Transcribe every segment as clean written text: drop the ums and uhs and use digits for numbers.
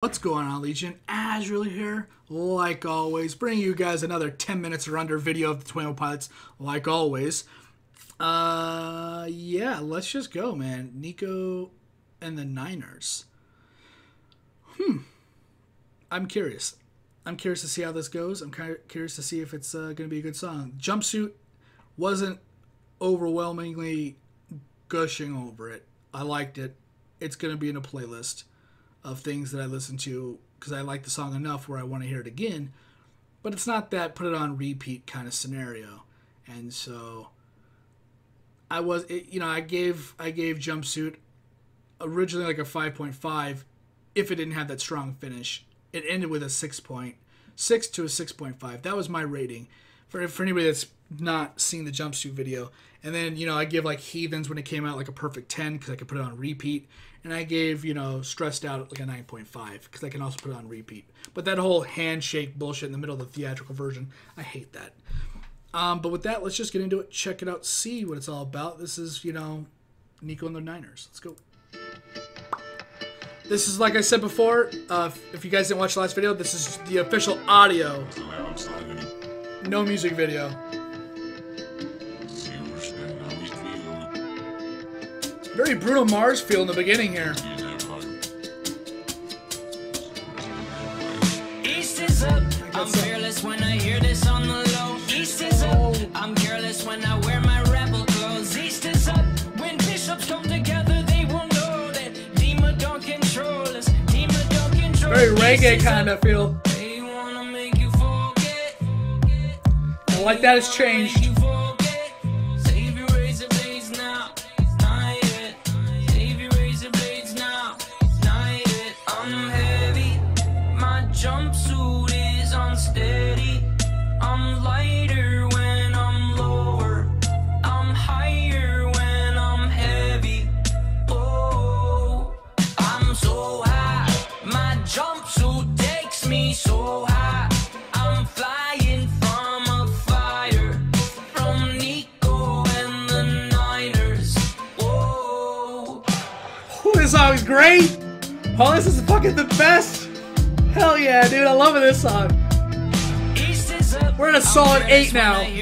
What's going on, Legion? Azrael here, like always, bringing you guys another 10 minutes or under video of the Twin Pilots, like always. Yeah, let's just go, man. Nico and the Niners. I'm curious. I'm curious to see how this goes. I'm kind of curious to see if it's going to be a good song. Jumpsuit wasn't overwhelmingly gushing over it. I liked it. It's going to be in a playlist of things that I listen to because I like the song enough where I want to hear it again, but it's not that put it on repeat kind of scenario. And so I gave Jumpsuit originally like a 5.5 if it didn't have that strong finish. It ended with a 6.6 to a 6.5. That was my rating for anybody that's not seen the Jumpsuit video. And then, I give like Heathens when it came out like a perfect 10 because I could put it on repeat. And I gave, Stressed Out like a 9.5 because I can also put it on repeat. But that whole handshake bullshit in the middle of the theatrical version, I hate that. But with that, let's just get into it, check it out, see what it's all about. This is, Nico and the Niners. Let's go. This is, like I said before, if you guys didn't watch the last video, this is the official audio. No music video. Very Bruno Mars feel in the beginning here. East is up. I'm fearless when I hear this on the low. East is up. I'm careless when I wear my rebel clothes. East is up. When bishops come together, they will know that Dima don't control us. Dima don't control us. Very reggae kind of feel. They wanna make you forget. I like that it's changed. Jumpsuit is unsteady. I'm lighter when I'm lower. I'm higher when I'm heavy. Oh, I'm so high. My jumpsuit takes me so high. I'm flying from a fire. From Nico and the Niners. Oh, This song is great. Oh, this is fucking the best. Hell yeah, dude, I love this song. We're at a solid 8 now. 8.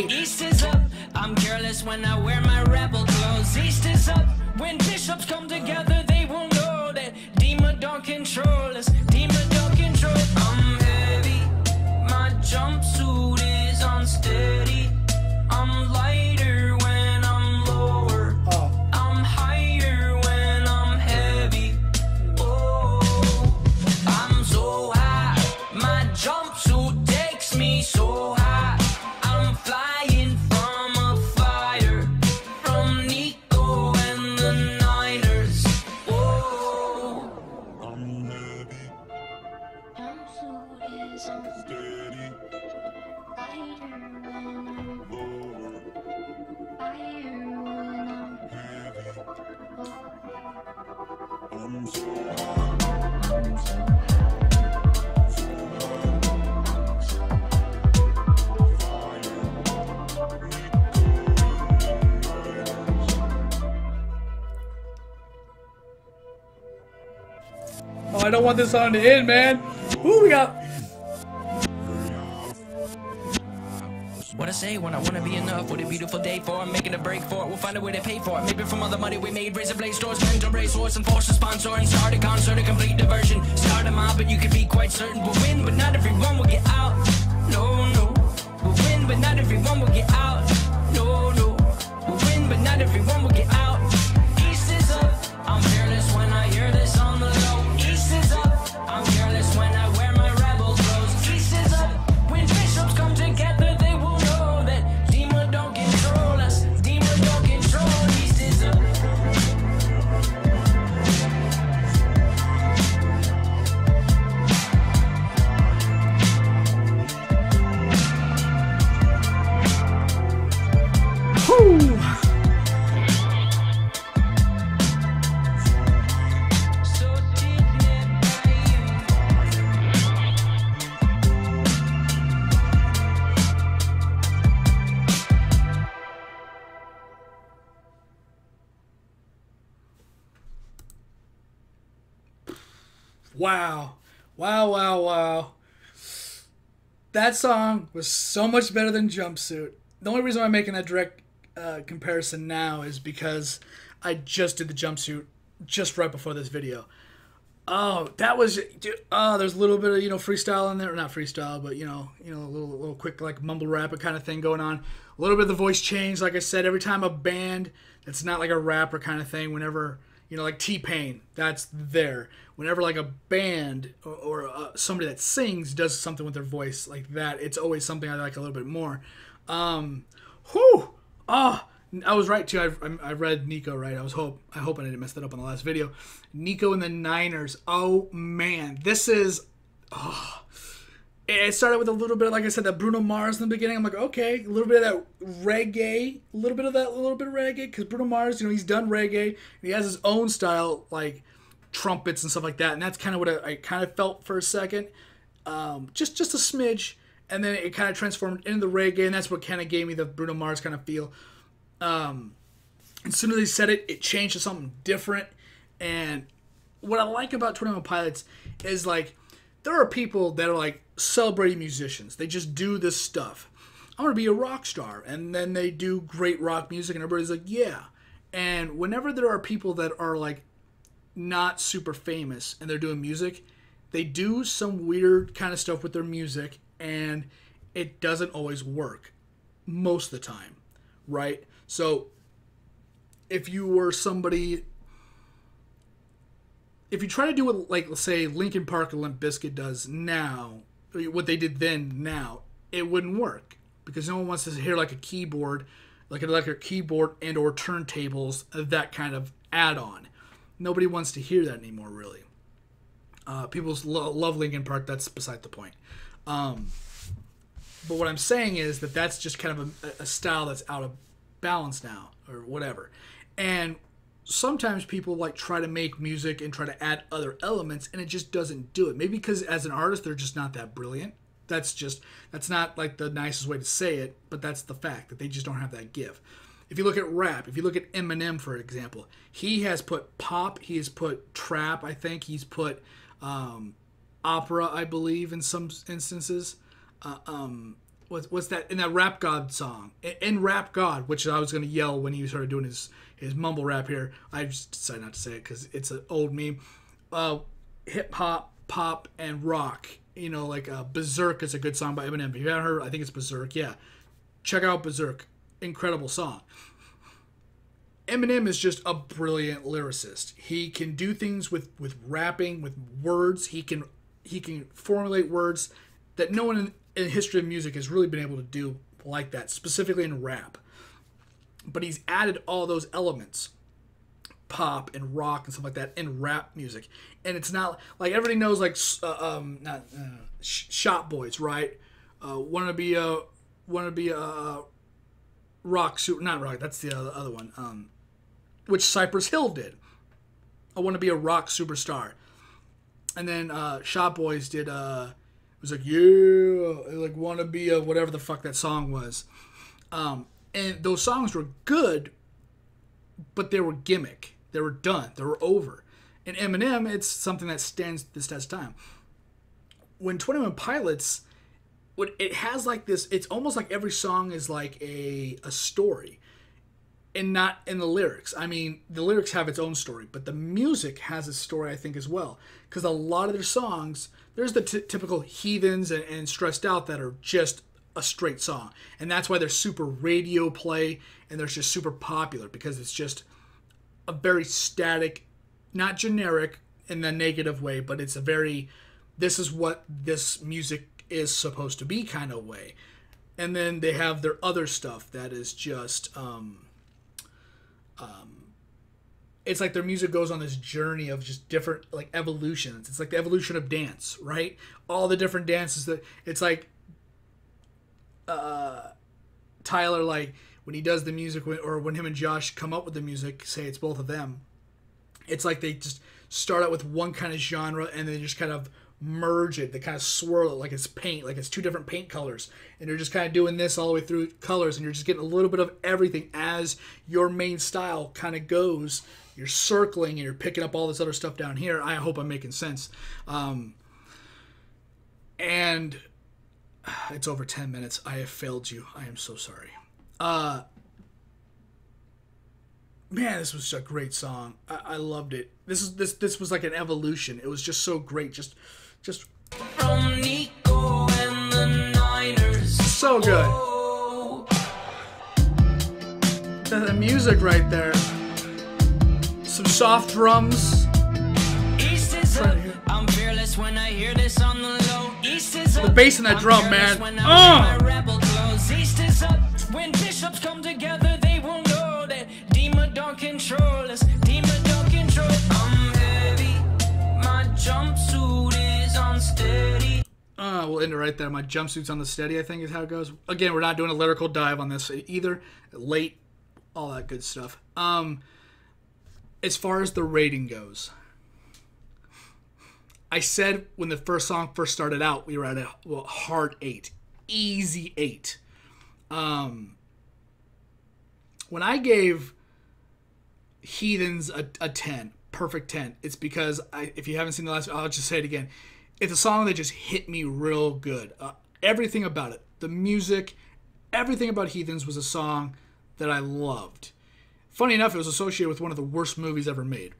East is up. I'm careless when I wear my rebel clothes. East is up. When bishops come together, they will know that Dima don't control us. Dima don't control us. I'm heavy. My jumpsuit is unsteady. I'm lighter when I'm lower. I'm higher when I'm heavy. Jumpsuit takes me so high. I'm flying from a fire. From Nico and the Niners. Oh, I'm heavy. Jumpsuit is unsteady. Lighter when I'm lower. Fire when I'm heavy. I'm so high. I'm so high. Oh, I don't want this song to end, man. Ooh, we got... What I say when I wanna be enough. What a beautiful day for it, making a break for it. We'll find a way to pay for it. Maybe from all the money we made, razor blade stores, men to race horse and force a sponsor and start a concert, a complete diversion. Start a mob, but you can be quite certain we'll win, but not everyone will get out. No, no. We'll win, but not everyone will get out. No, no. We'll win, but not everyone will get out. East is up. I'm fearless when I hear this on the low. East is up. I'm careless when I wear my rebel clothes. East is up. When bishops come together, they will know that Dima don't control us. Dima don't control. East is up. Wow. Wow, wow, wow. That song was so much better than Jumpsuit. The only reason I'm making that direct comparison now is because I just did the Jumpsuit just right before this video. Oh, that was, dude, there's a little bit of, freestyle in there. Not freestyle, but, a little quick, like, mumble rapper kind of thing going on. A little bit of the voice change. Like I said, every time a band that's not like a rapper kind of thing, whenever, like T-Pain, that's there. Whenever, like, a band or somebody that sings does something with their voice like that, it's always something I like a little bit more. Whew! Oh, I was right, too. I read Nico right. I hope I didn't mess that up on the last video. Nico and the Niners. Oh, man. This is... Oh. It started with a little bit, like I said, that Bruno Mars in the beginning. I'm like, okay, a little bit of that reggae. A little bit of reggae. Because Bruno Mars, he's done reggae. And he has his own style, like trumpets and stuff like that. And that's kind of what I kind of felt for a second. Just a smidge. And then it kind of transformed into the reggae. And that's what kind of gave me the Bruno Mars kind of feel. As soon as they said it, it changed to something different. And what I like about 21 Pilots is, like, there are people that are, like, celebrating musicians. They just do this stuff. I want to be a rock star. And then they do great rock music, and everybody's like, yeah. And whenever there are people that are, like, not super famous and they're doing music, they do some weird kind of stuff with their music, and it doesn't always work most of the time, right? So if you were somebody, if you try to do what, like, let's say Linkin Park or Limp Bizkit does now, what they did then now, it wouldn't work because no one wants to hear like a keyboard, like an electric keyboard and or turntables, that kind of add-on. Nobody wants to hear that anymore, really. People love Linkin Park. That's beside the point. But what I'm saying is that that's just kind of a style that's out of balance now, or whatever. And sometimes people like try to make music and try to add other elements, and it just doesn't do it. Maybe because as an artist they're just not that brilliant. That's not like the nicest way to say it, but that's the fact that they just don't have that give. If you look at rap, if you look at Eminem, for example, he has put pop, he has put trap, I think he's put opera, I believe, in some instances. What's that in that Rap God song? In Rap God, which I was going to yell when he started doing his mumble rap here. I just decided not to say it because it's an old meme. Hip hop, pop, and rock. Like Berserk is a good song by Eminem. If you haven't heard, I think it's Berserk. Yeah, check out Berserk. Incredible song. Eminem is just a brilliant lyricist. He can do things with rapping, with words. He can formulate words that no one in the history of music has really been able to do like that, specifically in rap. But he's added all those elements, pop and rock and stuff like that, in rap music. And it's not like everybody knows, like Shop Boys, right? Want to be a rock super, not rock. That's the other one, which Cypress Hill did. I want to be a rock superstar. And then Shop Boys did. It was like, yeah, like want to be a whatever the fuck that song was. And those songs were good, but they were gimmick. They were done. They were over. In Eminem, it's something that stands the test of time. When 21 Pilots, it has like this, it's almost like every song is like a story. And not in the lyrics. I mean, the lyrics have its own story, but the music has a story, I think, as well. Because a lot of their songs, there's the typical heathens and stressed out that are just a straight song. And that's why they're super radio play and they're just super popular, because it's just a very static, not generic in the negative way, but it's a very, this is what this music is supposed to be kind of way. And then they have their other stuff that is just, it's like their music goes on this journey of just different, like, evolutions. It's like the evolution of dance, right? All the different dances that, it's like, Tyler, like, when he does the music, or when him and Josh come up with the music, say it's both of them, it's like they just start out with one kind of genre and they just kind of merge it, they kind of swirl it like it's paint, like it's two different paint colors, and you're just kind of doing this all the way through colors, and you're just getting a little bit of everything as your main style kind of goes. You're circling and you're picking up all this other stuff down here. I hope I'm making sense. And it's over 10 minutes. I have failed you. I am so sorry. Man, this was a great song. I loved it. This was like an evolution. It was just so great. Just From Nico and the Niners. So good. The music right there. Some soft drums. East is up. I'm fearless when I hear this on the low. East is up. The bass in that drum, man. East is up. When bishops come together, they will know that demon don't control us. Demon don't control. I'm heavy. My jumpsuit is unsteady. We'll end it right there. My jumpsuit's on the steady, I think is how it goes. Again, we're not doing a lyrical dive on this either. Late, all that good stuff. As far as the rating goes, I said when the first song first started out, we were at a hard 8. Easy 8. When I gave Heathens a 10, perfect 10, it's because, if you haven't seen the last, I'll just say it again. It's a song that just hit me real good. Everything about it, the music, everything about Heathens was a song that I loved. Funny enough, it was associated with one of the worst movies ever made.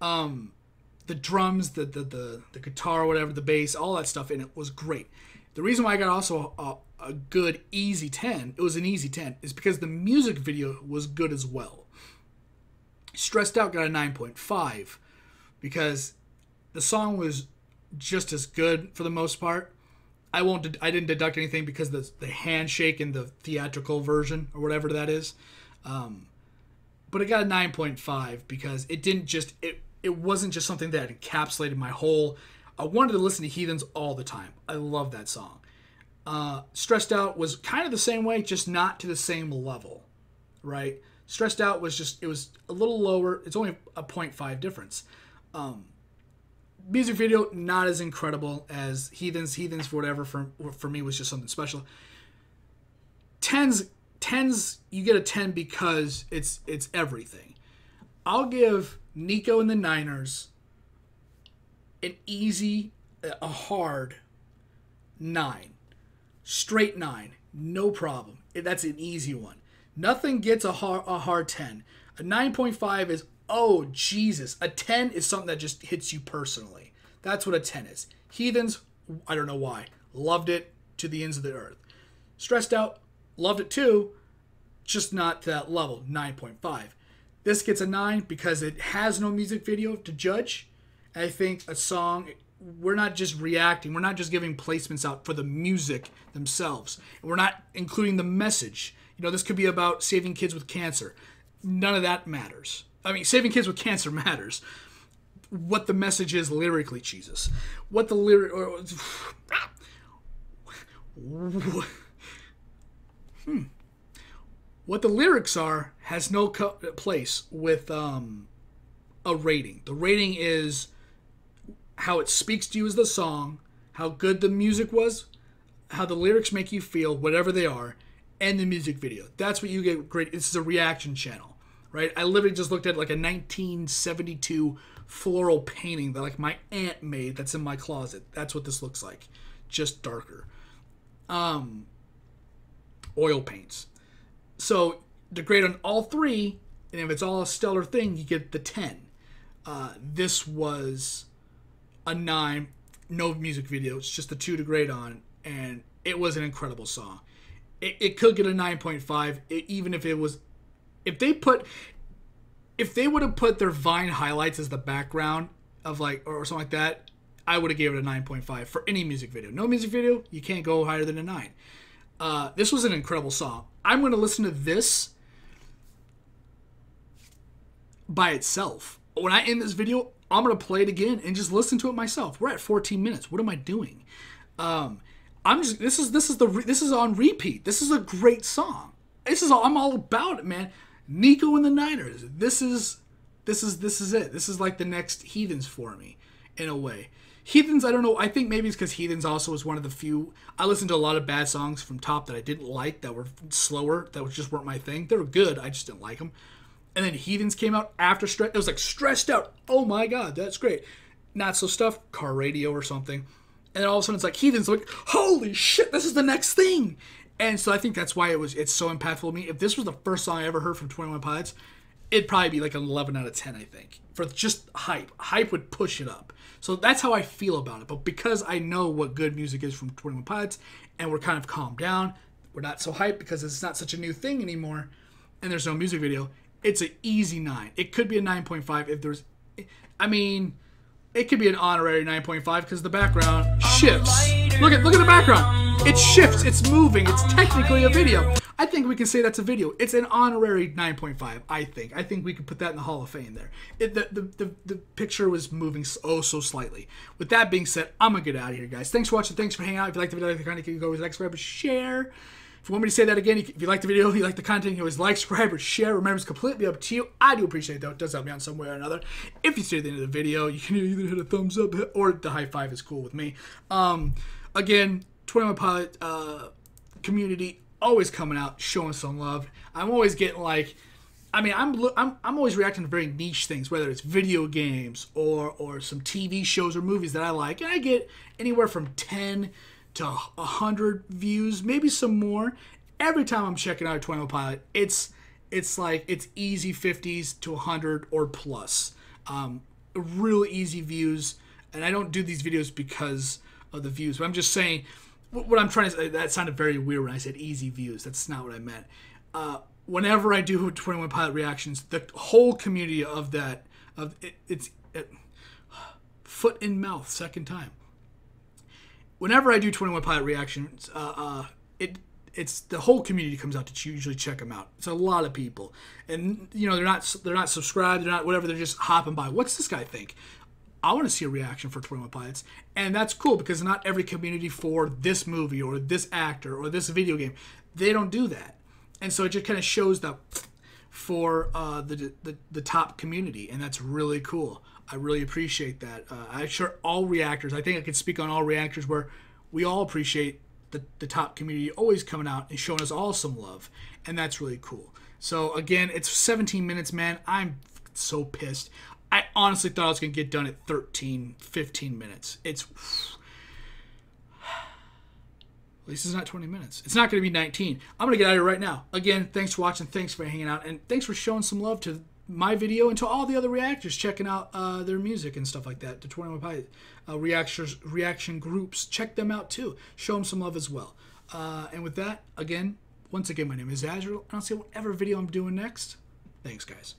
The drums, the guitar, or whatever, the bass, all that stuff in it was great. The reason why I got also a good easy 10, it was an easy 10, is because the music video was good as well. Stressed Out got a 9.5 because the song was just as good for the most part. I didn't deduct anything because the handshake in the theatrical version or whatever that is. But it got a 9.5 because it wasn't just something that encapsulated my whole. I wanted to listen to Heathens all the time. I love that song. Stressed Out was kind of the same way, just not to the same level, right? Stressed Out was it was a little lower. It's only a 0.5 difference. Music video, not as incredible as Heathens. Heathens, for whatever, for me was just something special. Tens, you get a 10 because it's everything. I'll give Nico and the Niners an easy, a hard 9. Straight 9. No problem. That's an easy one. Nothing gets a hard 10. A 9.5 is, oh, Jesus. A 10 is something that just hits you personally. That's what a 10 is. Heathens, I don't know why. Loved it to the ends of the earth. Stressed Out, loved it too, just not to that level, 9.5. This gets a 9 because it has no music video to judge. And I think a song, we're not just reacting, we're not just giving placements out for the music themselves. We're not including the message. This could be about saving kids with cancer. None of that matters. I mean, saving kids with cancer matters. What the message is lyrically, Jesus. What the What the lyrics are has no place with a rating. The rating is how it speaks to you as the song, how good the music was, how the lyrics make you feel, whatever they are, and the music video. That's what you get great. This is a reaction channel, right? I literally just looked at like a 1972 floral painting that like my aunt made that's in my closet. That's what this looks like. Just darker. Oil paints. So to grade on all 3, and if it's all a stellar thing, you get the 10. This was a 9, no music video. It's just the 2 to grade on, and it was an incredible song. It could get a 9.5, even if it was, if they would have put their Vine highlights as the background of or something like that, I would have gave it a 9.5 for any music video. No music video, you can't go higher than a 9. This was an incredible song. I'm going to listen to this by itself. When I end this video, I'm going to play it again and just listen to it myself. We're at 14 minutes. What am I doing? This is on repeat. This is a great song. I'm all about it, man. Nico and the Niners. This is it. This is like the next Heathens for me, in a way. Heathens, I don't know. I think maybe it's because Heathens also was one of the few. I listened to a lot of bad songs from Top that I didn't like, that were slower, that just weren't my thing. They were good, I just didn't like them. And then Heathens came out after It was like Stressed Out. Oh my god, that's great. Not So Stuff, Car Radio or something. And then all of a sudden it's like Heathens, like, holy shit, this is the next thing. And so I think that's why it's so impactful to me. If this was the first song I ever heard from 21 Pilots, it'd probably be like an 11 out of 10, I think. For just hype. Hype would push it up. So that's how I feel about it. But because I know what good music is from 21 Pilots, and we're kind of calmed down, we're not so hyped because it's not such a new thing anymore, and there's no music video, it's an easy 9. It could be a 9.5 if there's... I mean, it could be an honorary 9.5 because the background shifts. Look at the background. It shifts. It's moving. It's technically a video. I think we can say that's a video. It's an honorary 9.5, I think. I think we could put that in the Hall of Fame there. The picture was moving so slightly. With that being said, I'm going to get out of here, guys. Thanks for watching. Thanks for hanging out. If you like the video, like the content, you can always like, subscribe, or share. If you want me to say that again, if you like the video, you like the content, you can always like, subscribe, or share. Remember, it's completely up to you. I do appreciate it, though. It does help me out in some way or another. If you stay at the end of the video, you can either hit a thumbs up or the high five is cool with me. Again, 21 Pilot community always coming out, showing some love. I'm always getting like, I mean, I'm always reacting to very niche things, whether it's video games or some TV shows or movies that I like, and I get anywhere from 10 to 100 views, maybe some more. Every time I'm checking out a 21 Pilot, it's like it's easy 50s to 100 or plus. Real easy views, and I don't do these videos because of the views, but I'm just saying. What I'm trying to say, that sounded very weird when I said easy views. That's not what I meant. Whenever I do 21 Pilot reactions, the whole community of that, it's foot in mouth, second time. Whenever I do 21 Pilot reactions, it's the whole community comes out to usually check them out. It's a lot of people, and you know they're not subscribed, they're not whatever. They're just hopping by. What's this guy think? I want to see a reaction for 21 Pilots. And that's cool because not every community for this movie or this actor or this video game, they don't do that. And so it just kind of shows that for the top community. And that's really cool. I really appreciate that. I'm sure all reactors, I think I could speak on all reactors where we all appreciate the top community always coming out and showing us all some love. And that's really cool. So again, it's 17 minutes, man. I'm so pissed. I honestly thought I was going to get done at 13, 15 minutes. At least it's not 20 minutes. It's not going to be 19. I'm going to get out of here right now. Again, thanks for watching. Thanks for hanging out. And thanks for showing some love to my video and to all the other reactors checking out their music and stuff like that. The 21 Pilot reaction groups. Check them out too. Show them some love as well. And with that, again, once again, my name is Azrael. And I'll see whatever video I'm doing next. Thanks, guys.